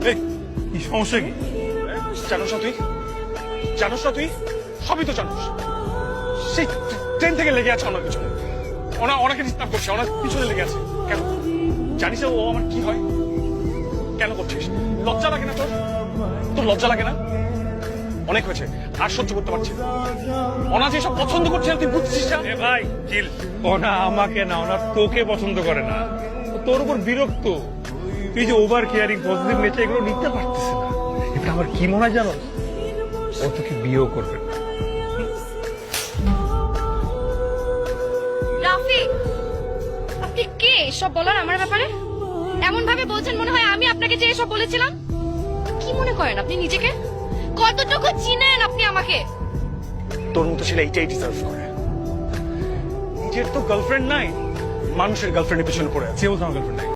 এই কি সমস্যা কি? জানোস না তুই? জানোস না তুই? সবই তো জানোস। সেই ট্রেন থেকে লেগে আছে আমার পিছনে। ওনাকে ডিস্টার্ব করছে, ওনার পিছনে লেগে আছে। কেন জানিস ও আমার কি হয়? কেন করছিস? লজ্জা লাগে না তোর? তোর লজ্জা লাগে না? অনেক হয়েছে, আর সহ্য করতে পারছি না। ওনা যে সব পছন্দ করছে না তুই বুঝছিস না? এ ভাই চিল, ওনা আমাকে না, ওনা তোকে পছন্দ করে না, ও তোর উপর বিরক্ত। তুই যে ওভার কেয়ারিং পজিটিভ নেচার এগুলো নিতে পারতেছে না। এটা আমার কি মনে হয় জানো, ও তোকে বিয়েও করবে না। রাফি, আপনি কে সব বলার আমার ব্যাপারে? এমন ভাবে বলছেন মনে হয় আমি আপনাকে যে এসব বলেছিলাম। কি মনে করেন আপনি নিজেকে? কতটুকু চিনেন আপনি আমাকে? তোর মতো ছেলে এইটাই ডিজার্ভ করে। নিজের তো গার্লফ্রেন্ড নাই, মানুষের গার্লফ্রেন্ডের পিছনে পড়ে আছে। সেও তো আমার গার্লফ্রেন্ড নাই।